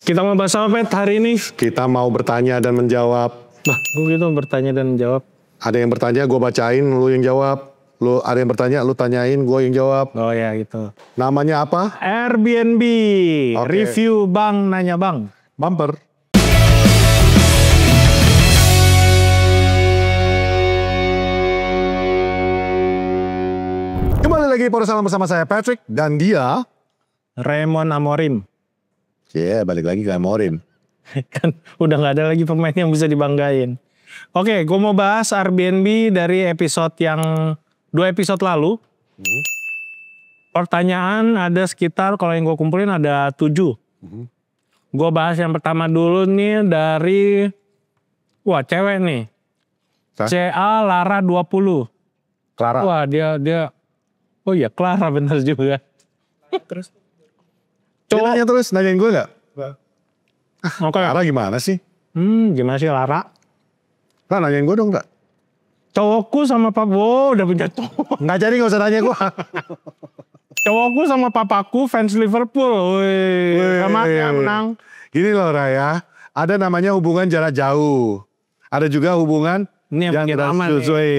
Kita mau bahas apa, Pet, hari ini? Kita mau bertanya dan menjawab. Bah, gue gitu bertanya dan menjawab. Ada yang bertanya, gue bacain, lu yang jawab. Lu ada yang bertanya, lu tanyain, gue yang jawab. Oh ya gitu. Namanya apa? Airbnb. Oke. Review bang, nanya bang. Bumper. Kembali lagi bersama saya Patrick dan dia. Raymond Amorim. Balik lagi ke Amorim. Kan udah nggak ada lagi pemain yang bisa dibanggain. Oke, gue mau bahas Airbnb dari episode yang 2 episode lalu. Pertanyaan ada sekitar, kalau yang gue kumpulin ada 7. Gue bahas yang pertama dulu nih dari, wah cewek nih. Hah? CA Lara 20. Clara. Wah dia, oh iya Clara bener juga. Terus? Dia nanya terus, nanyain gue gak? Oke. Clara gimana sih? Gimana sih Lara? Nah, nanyain gue dong gak? Cowokku sama wow udah punya cowok. Nggak jadi, gak usah nanya gue. Cowokku sama papaku fans Liverpool. Wih, sama yang menang. Gini loh Raya, ada namanya hubungan jarak jauh. Ada juga hubungan Ini yang bikin aman sesuai.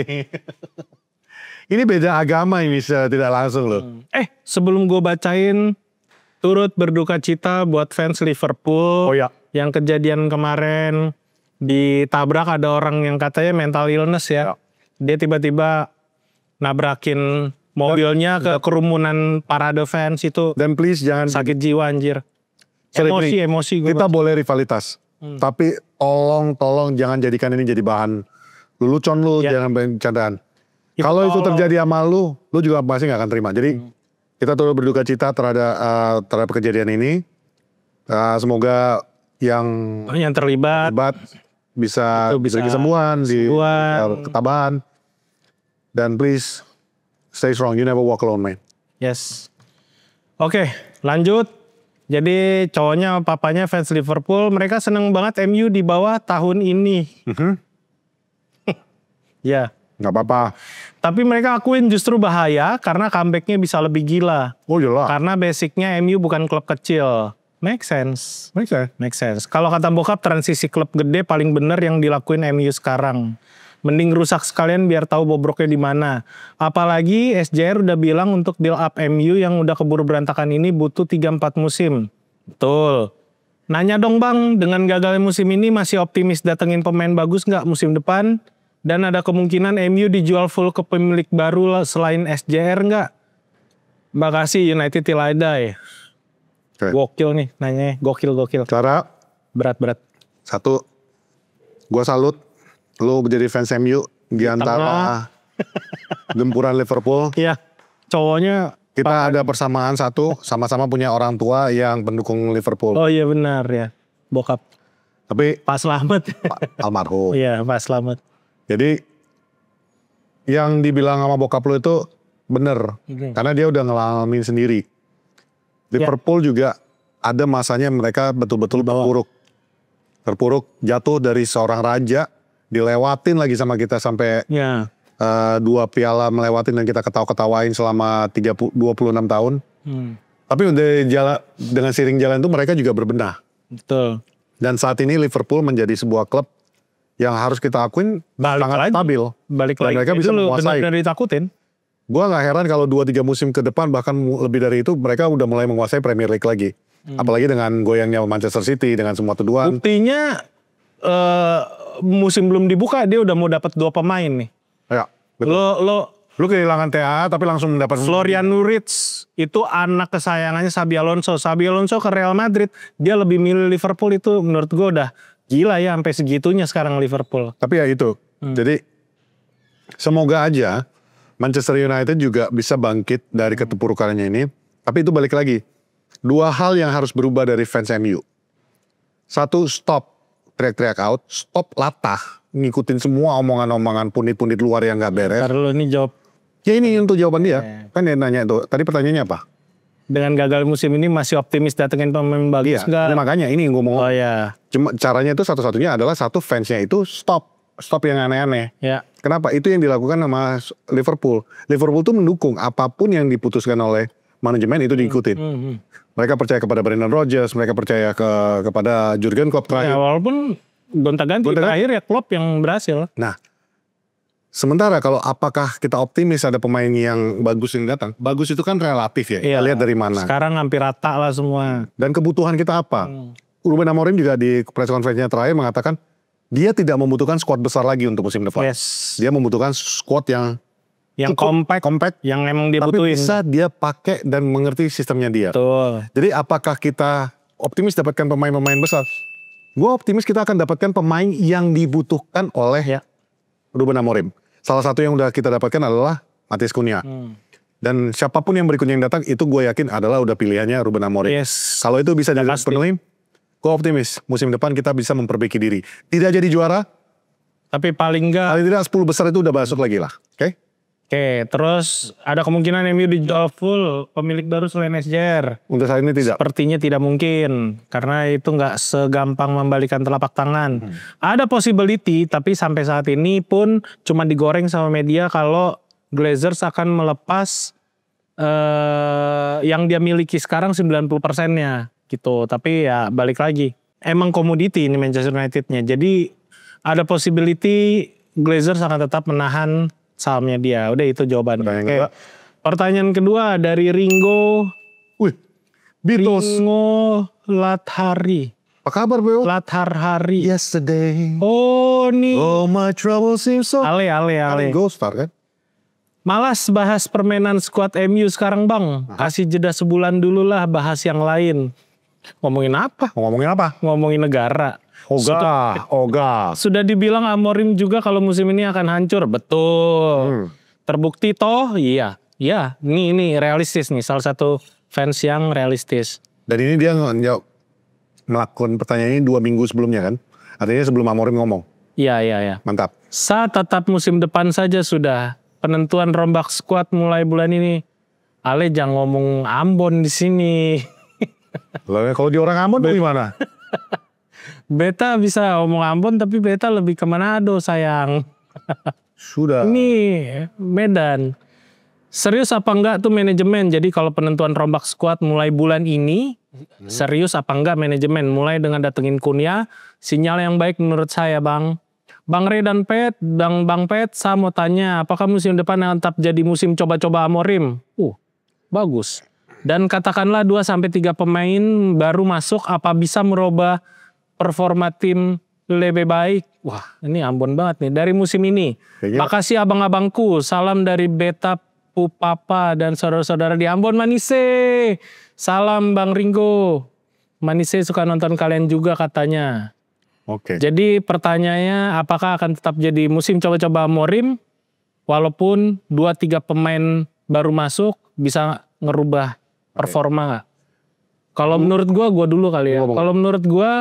Ini beda agama ini secara tidak langsung loh. Sebelum gue bacain, turut berduka cita buat fans Liverpool. Oh ya. Yang kejadian kemarin ditabrak, ada orang yang katanya mental illness ya. Dia tiba-tiba nabrakin mobilnya ke kerumunan parade fans itu. Dan please jangan Sakit jiwa anjir. Sorry, Emosi gue. kita boleh rivalitas. Tapi tolong jangan jadikan ini jadi bahan lelucon lu, jangan bercandaan. Ya, Kalau itu terjadi sama lu juga pasti gak akan terima. Jadi kita turut berduka cita terhadap kejadian ini. Semoga yang terlibat bisa bisa kesembuhan, ketabahan. Dan please stay strong, you never walk alone, man. Yes. Oke, lanjut. Jadi cowoknya papanya fans Liverpool, mereka seneng banget MU di bawah tahun ini. Ya. Nggak apa-apa. Tapi mereka akuin justru bahaya karena comebacknya bisa lebih gila. Oh jelas. Karena basicnya MU bukan klub kecil. Make sense. Make sense. Kalau kata bokap, transisi klub gede paling bener yang dilakuin MU sekarang. Mending rusak sekalian biar tahu bobroknya di mana. Apalagi SJR udah bilang untuk build up MU yang udah keburu berantakan ini butuh 3-4 musim. Betul. Nanya dong bang, dengan gagalnya musim ini masih optimis datengin pemain bagus nggak musim depan? Dan ada kemungkinan MU dijual full ke pemilik baru selain SJR nggak? Makasih United till I die. Okay. Gokil nih nanya, gokil. Clara. Berat. Satu, gue salut. Lu menjadi fans MU di antara gempuran Liverpool. Iya, cowoknya. Kita ada persamaan satu, sama-sama punya orang tua yang pendukung Liverpool. Oh iya benar ya, bokap. Tapi Pak Slamet. Almarhum. Iya, Pak Slamet. Jadi yang dibilang sama bokap lu itu bener. Karena dia udah ngalamin sendiri. Liverpool juga ada masanya mereka betul-betul terpuruk, jatuh dari seorang raja, dilewatin lagi sama kita sampai 2 piala melewatin dan kita ketawa-ketawain selama 26 tahun. Tapi udah dengan seiring jalan itu mereka juga berbenah. Betul. Dan saat ini Liverpool menjadi sebuah klub yang harus kita akuin sangat stabil. Balik dan lagi. mereka bisa menguasai. Benar ditakutin. Gua nggak heran kalau 2-3 musim ke depan bahkan lebih dari itu mereka udah mulai menguasai Premier League lagi. Apalagi dengan goyangnya Manchester City dengan semua tuduhan. Buktinya musim belum dibuka dia udah mau dapat 2 pemain nih. Ya, betul. Lu kehilangan TA tapi langsung mendapat Florian Wirtz itu anak kesayangannya Xabi Alonso. Xabi Alonso ke Real Madrid, dia lebih milih Liverpool, itu menurut gue udah gila ya sampai segitunya sekarang Liverpool. Tapi ya itu. Jadi semoga aja Manchester United juga bisa bangkit dari keterpurukannya ini. Tapi itu balik lagi. 2 hal yang harus berubah dari fans MU. 1, stop teriak-teriak out, stop latah ngikutin semua omongan-omongan punit-punit luar yang gak beres. Ntar dulu ini jawab. Ya ini untuk jawaban dia. Kan dia nanya itu. Tadi pertanyaannya apa? Dengan gagal musim ini masih optimis datengin pemain bagus nggak? Makanya ini yang gue mau. Oh ya. Cuma caranya itu satu-satunya adalah fansnya itu stop yang aneh-aneh. Ya. Kenapa? Itu yang dilakukan sama Liverpool. Liverpool tuh mendukung apapun yang diputuskan oleh manajemen itu diikutin. Mereka percaya kepada Brendan Rodgers, mereka percaya kepada Jurgen Klopp terakhir. Ya, walaupun gonta-ganti terakhir ya Klopp yang berhasil. Nah, sementara kalau apakah kita optimis ada pemain yang bagus yang datang? Bagus itu kan relatif ya. Kita lihat dari mana. Sekarang hampir rata lah semua. Dan kebutuhan kita apa? Ruben Amorim juga di press conference-nya terakhir mengatakan dia tidak membutuhkan squad besar lagi untuk musim depan. Dia membutuhkan squad yang compact, yang emang dia butuhin. Tapi bisa dia pakai dan mengerti sistemnya dia. Betul. Jadi apakah kita optimis dapatkan pemain-pemain besar? Gue optimis kita akan dapatkan pemain yang dibutuhkan oleh Ruben Amorim. Salah satu yang udah kita dapatkan adalah Matheus Cunha. Dan siapapun yang berikutnya yang datang, itu gue yakin adalah udah pilihannya Ruben Amorim. Kalau itu bisa dipenuhi, gue optimis musim depan kita bisa memperbaiki diri. Tidak jadi juara, tapi paling tidak 10 besar itu udah masuk lagi lah. Oke, terus ada kemungkinan MU dijual full pemilik baru selain SJR. Untuk saat ini tidak. Sepertinya tidak mungkin, karena itu nggak segampang membalikan telapak tangan. Ada possibility, tapi sampai saat ini pun cuma digoreng sama media kalau Glazers akan melepas yang dia miliki sekarang 90%-nya gitu. Tapi ya balik lagi, emang komoditi ini Manchester United-nya. Jadi ada possibility Glazers akan tetap menahan sahamnya dia. Udah itu jawabannya. Pertanyaan kedua dari Ringo. Beatles. Ringo Lathari. Apa kabar Beo? Lathari. Yesterday. Oh nih. Oh my trouble seems so. Ale. Ghost Star kan? Malas bahas permainan skuad MU sekarang bang. Kasih jeda sebulan dulu lah bahas yang lain. Ngomongin apa? Ngomongin negara. Ogah. Sudah dibilang Amorim juga kalau musim ini akan hancur. Betul. Terbukti toh? Iya. Ini realistis nih. Salah satu fans yang realistis. Dan ini dia melakukan pertanyaan ini 2 minggu sebelumnya kan? Artinya sebelum Amorim ngomong. Iya. Mantap. Saat tetap musim depan saja sudah. Penentuan rombak skuad mulai bulan ini. Ale jangan ngomong Ambon di sini. Kalau di orang Ambon gimana? Beta bisa ngomong Ambon tapi Beta lebih ke Manado sayang. Sudah. Ini Medan. Serius apa enggak tuh manajemen? Jadi kalau penentuan rombak skuad mulai bulan ini, serius apa enggak manajemen? Mulai dengan datengin Cunha, sinyal yang baik menurut saya bang. Bang Ray dan Bang Pet, saya mau tanya, apakah musim depan akan tetap jadi musim coba-coba Amorim? Bagus. Dan katakanlah 2-3 pemain baru masuk, apa bisa merubah performa tim lebih baik? Wah, ini Ambon banget nih dari musim ini. Makasih abang-abangku, salam dari Beta Pupapa dan saudara-saudara di Ambon Manise. Salam Bang Ringo. Manise suka nonton kalian juga katanya. Jadi pertanyaannya, apakah akan tetap jadi musim coba-coba Amorim walaupun 2-3 pemain baru masuk bisa ngerubah performa nggak? Kalau menurut gue dulu kali ya. Kalau menurut gue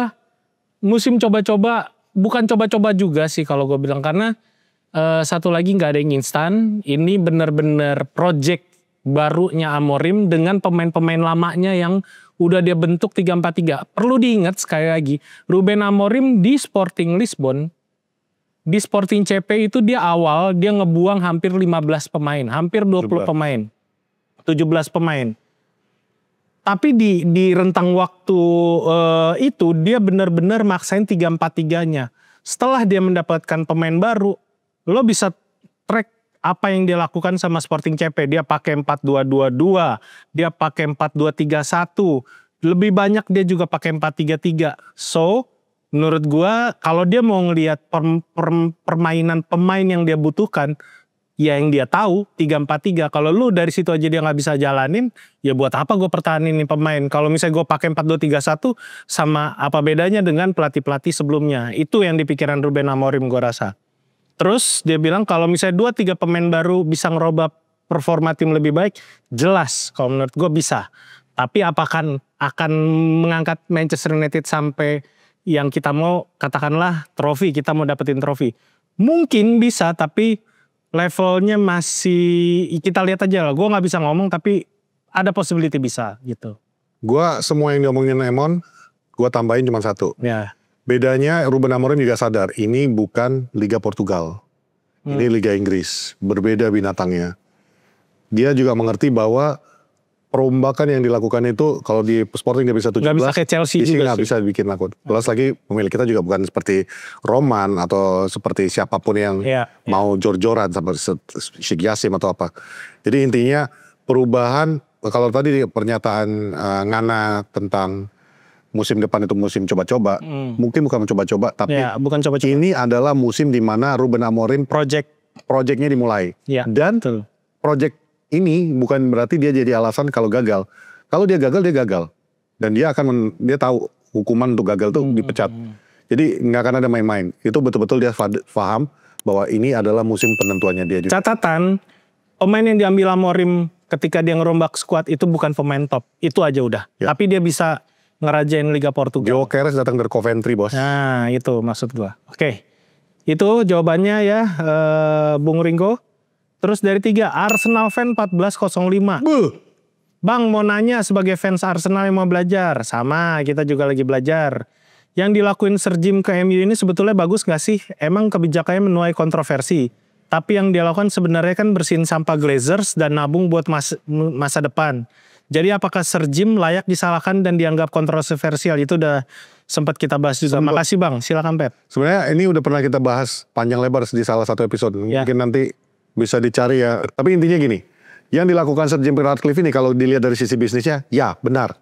musim coba-coba, bukan coba-coba juga sih kalau gue bilang, karena satu lagi nggak ada yang instan. Ini bener-bener project barunya Amorim dengan pemain-pemain lamanya yang udah dia bentuk 3-4-3. Perlu diingat sekali lagi, Ruben Amorim di Sporting Lisbon, di Sporting CP itu dia ngebuang hampir 15 pemain, hampir 20 pemain, 17 pemain. Tapi di rentang waktu itu dia benar-benar maksain 3-4-3-nya. Setelah dia mendapatkan pemain baru, lo bisa track apa yang dia lakukan sama Sporting CP. Dia pakai 4-2-2-2, dia pakai 4-2-3-1. Lebih banyak dia juga pakai 4-3-3. So, menurut gua kalau dia mau ngelihat permainan pemain yang dia butuhkan, ya yang dia tahu 3-4-3. Kalau lu dari situ aja dia nggak bisa jalanin, ya buat apa gue pertahanin nih pemain? Kalau misalnya gue pakai 4-2-3-1, sama apa bedanya dengan pelatih-pelatih sebelumnya? Itu yang dipikiran Ruben Amorim gue rasa. Terus dia bilang kalau misalnya 2-3 pemain baru bisa ngerubah performa tim lebih baik, jelas kalau menurut gue bisa. Tapi apakah akan mengangkat Manchester United sampai yang kita mau, katakanlah trofi, kita mau dapetin trofi? Mungkin bisa, tapi levelnya masih kita lihat aja lah. Gue nggak bisa ngomong, tapi ada possibility bisa gitu. Gue semua yang diomongin Emon, gue tambahin cuma satu. Ya. Bedanya Ruben Amorim juga sadar, ini bukan Liga Portugal. Ini Liga Inggris, berbeda binatangnya. Dia juga mengerti bahwa perombakan yang dilakukan itu kalau di Sporting dia bisa 17. Nggak bisa kayak Chelsea Isi juga nggak bisa bikin akun. Plus lagi pemilik kita juga bukan seperti Roman atau seperti siapapun yang mau jor-joran seperti Sheikh Yassim atau apa. Jadi intinya perubahan, kalau tadi pernyataan Ngana tentang musim depan itu musim coba-coba, mungkin bukan coba-coba, tapi bukan coba-coba. Ini adalah musim di mana Ruben Amorim projectnya dimulai. Dan project ini bukan berarti dia jadi alasan kalau gagal. Kalau dia gagal, dia gagal. Dan dia tahu hukuman untuk gagal tuh dipecat. Jadi nggak akan ada main-main. Itu betul-betul dia paham bahwa ini adalah musim penentuannya dia juga. Catatan, pemain yang diambil Amorim ketika dia ngerombak skuad itu bukan pemain top. Itu aja udah. Tapi dia bisa ngerajain Liga Portugal. Joe Keres datang dari Coventry, bos. Nah, itu maksud gua. Oke. Itu jawabannya ya, Bung Ringo. Terus dari 3, Arsenal fan 1405. Bang mau nanya sebagai fans Arsenal yang mau belajar. Sama, kita juga lagi belajar. Yang dilakuin Sir Jim ke MU ini sebetulnya bagus gak sih? Emang kebijakannya menuai kontroversi. Tapi yang dia lakukan sebenarnya kan bersihin sampah Glazers dan nabung buat masa depan. Jadi apakah Sir Jim layak disalahkan dan dianggap kontroversial? Itu udah sempat kita bahas juga. Makasih Bang, silakan Pep. Sebenarnya ini udah pernah kita bahas panjang lebar di salah satu episode. Mungkin nanti bisa dicari ya. Tapi intinya gini, yang dilakukan Sir Jim Ratcliffe ini kalau dilihat dari sisi bisnisnya, ya benar.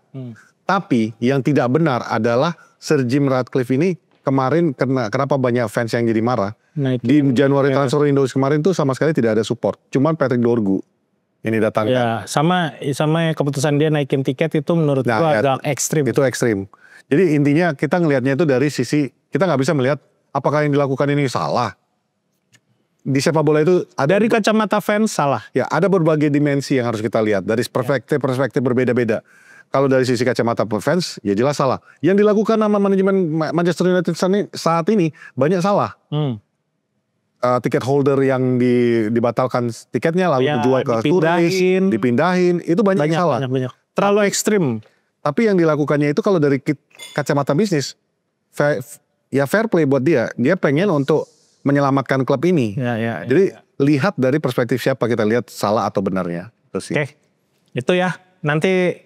Tapi yang tidak benar adalah Sir Jim Ratcliffe ini kemarin kenapa banyak fans yang jadi marah. Nah, di Januari transfer window kemarin tuh sama sekali tidak ada support. Cuman Patrick Dorgu ini datang. Ya, sama keputusan dia naikin tiket itu menurut gua agak ekstrim. Itu ekstrim. Jadi intinya kita ngelihatnya itu dari sisi, kita nggak bisa melihat apakah yang dilakukan ini salah. Di sepak bola itu ada dari kacamata fans salah. Ya, ada berbagai dimensi yang harus kita lihat dari perspektif berbeda-beda. Kalau dari sisi kacamata fans, ya jelas salah. Yang dilakukan sama manajemen Manchester United saat ini banyak salah. Tiket holder yang dibatalkan tiketnya lalu dijual ke turis, dipindahin, itu banyak salah. Banyak. Terlalu ekstrim. Tapi yang dilakukannya itu kalau dari kacamata bisnis, fair play buat dia. Dia pengen untuk menyelamatkan klub ini. Jadi lihat dari perspektif siapa, kita lihat salah atau benarnya. Oke, itu ya. Nanti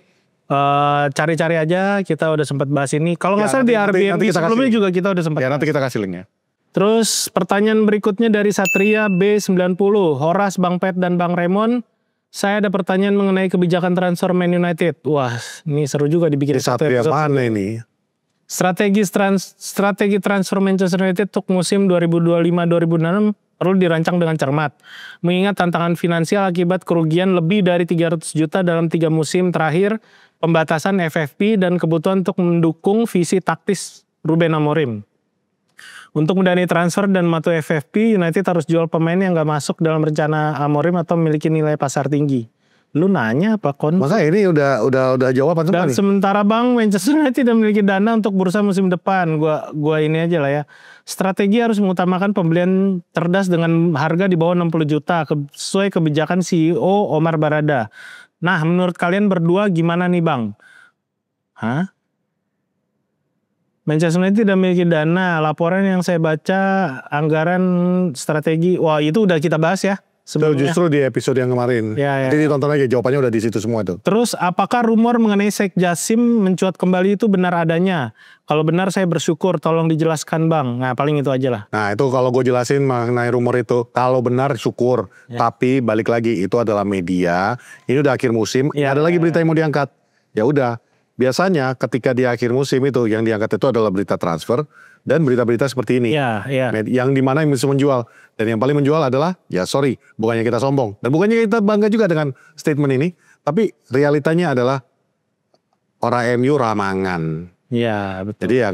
cari-cari aja, kita udah sempat bahas ini. Kalau nggak salah di Airbnb sebelumnya juga kita udah sempat. Ya nanti kita kasih linknya. Terus pertanyaan berikutnya dari Satria B90. Horas, Bang Pet dan Bang Raymond. Saya ada pertanyaan mengenai kebijakan transfer Man United. Wah, ini seru juga dibikin satu episode. Satria mana ini? Strategi transfer Manchester United untuk musim 2025-2026 perlu dirancang dengan cermat. Mengingat tantangan finansial akibat kerugian lebih dari 300 juta dalam 3 musim terakhir, pembatasan FFP dan kebutuhan untuk mendukung visi taktis Ruben Amorim. Untuk mendanai transfer dan mematuhi FFP, United harus jual pemain yang gak masuk dalam rencana Amorim atau memiliki nilai pasar tinggi. Lu nanya apa kon? Maka ini udah jawaban semua nih. Dan sementara Bang, Manchester United tidak memiliki dana untuk bursa musim depan. Gua ini aja lah ya. Strategi harus mengutamakan pembelian cerdas dengan harga di bawah 60 juta sesuai kebijakan CEO Omar Barada. Nah, menurut kalian berdua gimana nih Bang? Manchester United tidak memiliki dana. Laporan yang saya baca anggaran strategi. Wah, itu udah kita bahas ya. Sebelumnya. Justru di episode yang kemarin. Jadi ditonton aja, jawabannya udah di situ semua tuh. Terus apakah rumor mengenai Sheikh Yassim mencuat kembali itu benar adanya? Kalau benar saya bersyukur, tolong dijelaskan Bang. Nah paling itu aja lah. Nah itu kalau gue jelasin mengenai rumor itu, kalau benar syukur. Tapi balik lagi itu adalah media. Ini udah akhir musim, ada lagi berita yang mau diangkat. Ya udah, biasanya ketika di akhir musim itu yang diangkat itu adalah berita transfer. Dan berita-berita seperti ini, yang dimana yang bisa menjual. Dan yang paling menjual adalah, ya sorry, bukannya kita sombong. Dan bukannya kita bangga juga dengan statement ini. Tapi realitanya adalah, orang MU ramangan. Iya, betul. Jadi ya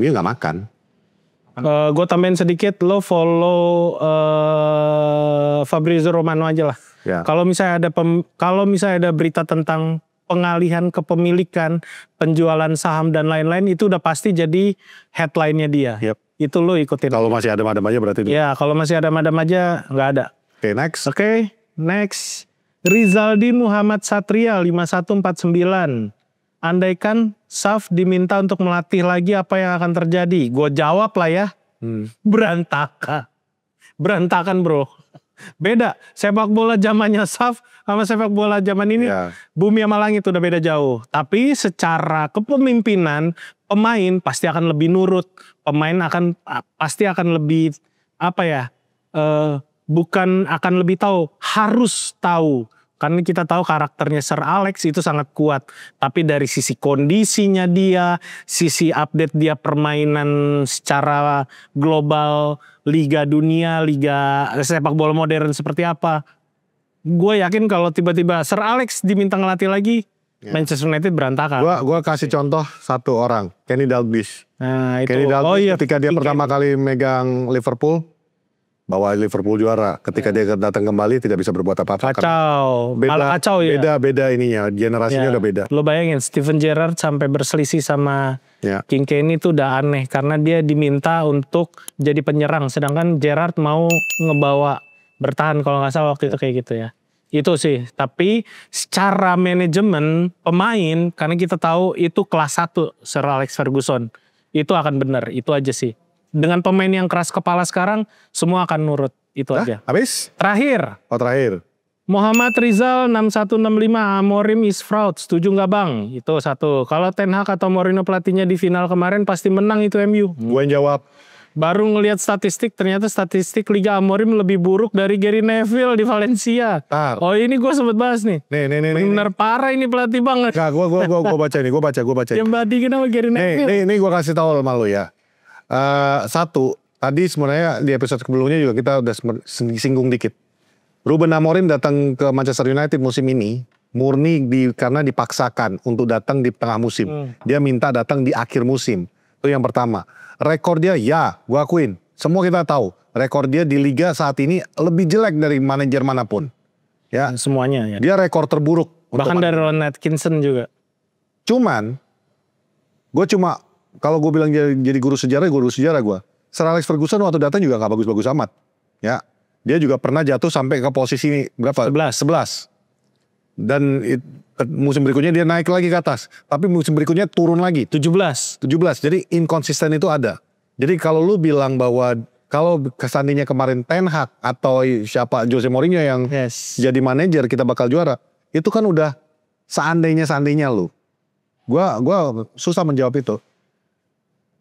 MU nggak makan. Gue tambahin sedikit, lo follow Fabrizio Romano aja lah. Kalau misalnya ada berita tentang pengalihan kepemilikan, penjualan saham dan lain-lain itu udah pasti jadi headline-nya dia. Itu lo ikutin. Kalau masih ada madam aja berarti itu. Ya, kalau masih ada madam aja nggak ada. Oke, next. Rizaldi Muhammad Satria 5149. Andaikan Saf diminta untuk melatih lagi apa yang akan terjadi? Gue jawab lah ya. Berantakan bro. Beda. Sepak bola zamannya Saf sama sepak bola zaman ini bumi sama langit udah beda jauh. Tapi secara kepemimpinan pemain pasti akan lebih nurut. Pemain pasti akan lebih bukan akan lebih tahu, harus tahu. Karena kita tahu karakternya Sir Alex itu sangat kuat. Tapi dari sisi kondisinya dia, sisi update dia permainan secara global, liga dunia, liga sepak bola modern seperti apa. Gue yakin kalau tiba-tiba Sir Alex diminta ngelatih lagi, Manchester United berantakan. Gua kasih contoh satu orang, Kenny Dalglish. Nah, itu. Kenny Dalglish ketika dia pertama kali megang Liverpool, bawa Liverpool juara. Ketika dia datang kembali tidak bisa berbuat apa-apa. Kacau. Kacau ya. Beda ininya, generasinya udah beda. Lo bayangin Steven Gerrard sampai berselisih sama King Kenny itu udah aneh. Karena dia diminta untuk jadi penyerang. Sedangkan Gerrard mau ngebawa bertahan kalau nggak salah waktu itu kayak gitu ya. Itu sih. Tapi secara manajemen pemain, karena kita tahu itu kelas 1 Sir Alex Ferguson. Itu akan benar. Itu aja sih. Dengan pemain yang keras kepala sekarang, semua akan nurut. Itu aja. Habis? Terakhir. Terakhir. Muhammad Rizal 6165, Amorim is fraud. Setuju nggak Bang? Itu satu. Kalau Ten Hag atau Mourinho pelatihnya di final kemarin pasti menang itu MU. Gue yang jawab. Baru ngelihat statistik, ternyata statistik Liga Amorim lebih buruk dari Gary Neville di Valencia. Oh ini gue sempet bahas nih. Nih. Bener parah ini pelatih banget. Enggak, gue baca ini, gue baca. Yang bandingin sama Gary Neville. Nih gue kasih tahu sama lo ya. Satu, tadi sebenarnya di episode sebelumnya juga kita udah singgung dikit. Ruben Amorim datang ke Manchester United musim ini murni karena dipaksakan untuk datang di tengah musim. Dia minta datang di akhir musim. Itu yang pertama. Rekor dia gue akuin. Semua kita tahu. Rekor dia di liga saat ini lebih jelek dari manajer manapun. Ya. Semuanya ya. Dia rekor terburuk. Bahkan dari Ron Atkinson juga. Kalau gue bilang jadi guru sejarah gue. Sir Alex Ferguson waktu datang juga gak bagus-bagus amat. Ya, dia juga pernah jatuh sampai ke posisi berapa? 11. Dan musim berikutnya dia naik lagi ke atas. Tapi musim berikutnya turun lagi. 17. Jadi inkonsisten itu ada. Jadi kalau lu bilang bahwa kalau seandainya kemarin Ten Hag atau siapa Jose Mourinho yang jadi manajer kita bakal juara. Itu kan udah seandainya lu. Gua susah menjawab itu.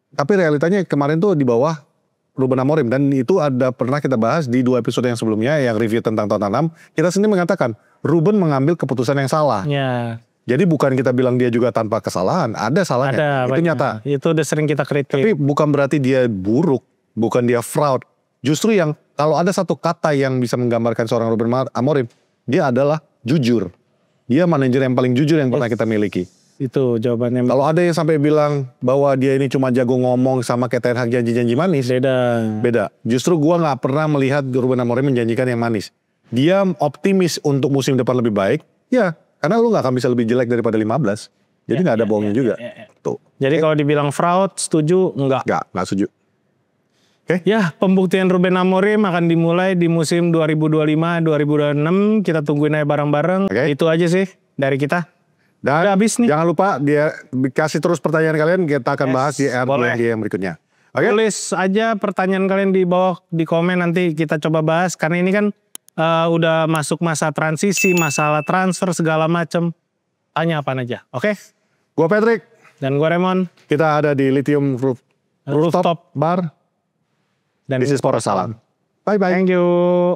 Tapi realitanya kemarin tuh di bawah Ruben Amorim. Dan itu ada pernah kita bahas di 2 episode yang sebelumnya yang review tentang Tottenham. Kita sendiri mengatakan Ruben mengambil keputusan yang salah. Ya. Jadi bukan kita bilang dia juga tanpa kesalahan. Ada salahnya. Itu nyata. Itu udah sering kita kritik. Tapi bukan berarti dia buruk. Bukan dia fraud. Justru yang kalau ada satu kata yang bisa menggambarkan seorang Ruben Amorim. Dia adalah jujur. Dia manajer yang paling jujur yang pernah kita miliki. Itu jawabannya. Kalau ada yang sampai bilang bahwa dia ini cuma jago ngomong sama kayak Ten Hag janji-janji manis. Beda. Justru gua gak pernah melihat Ruben Amorim menjanjikan yang manis. Dia optimis untuk musim depan lebih baik. Ya, karena lu gak akan bisa lebih jelek daripada 15. Jadi gak ada bohongnya juga. Tuh. Jadi kalau dibilang fraud, setuju? Enggak. Gak setuju. Oke. Ya, pembuktian Ruben Amorim akan dimulai di musim 2025-2026. Kita tungguin aja bareng-bareng. Itu aja sih dari kita. Dan udah habis nih. Jangan lupa dia kasih terus pertanyaan kalian, kita akan bahas di RDG yang berikutnya. Tulis aja pertanyaan kalian di bawah di komen, nanti kita coba bahas. Karena ini kan udah masuk masa transisi, masalah transfer segala macem. Tanya apa aja, oke? Gua Patrick. Dan gua Raymond. Kita ada di Lithium Rooftop Bar. Dan This is Poros Salam. Bye-bye. Thank you.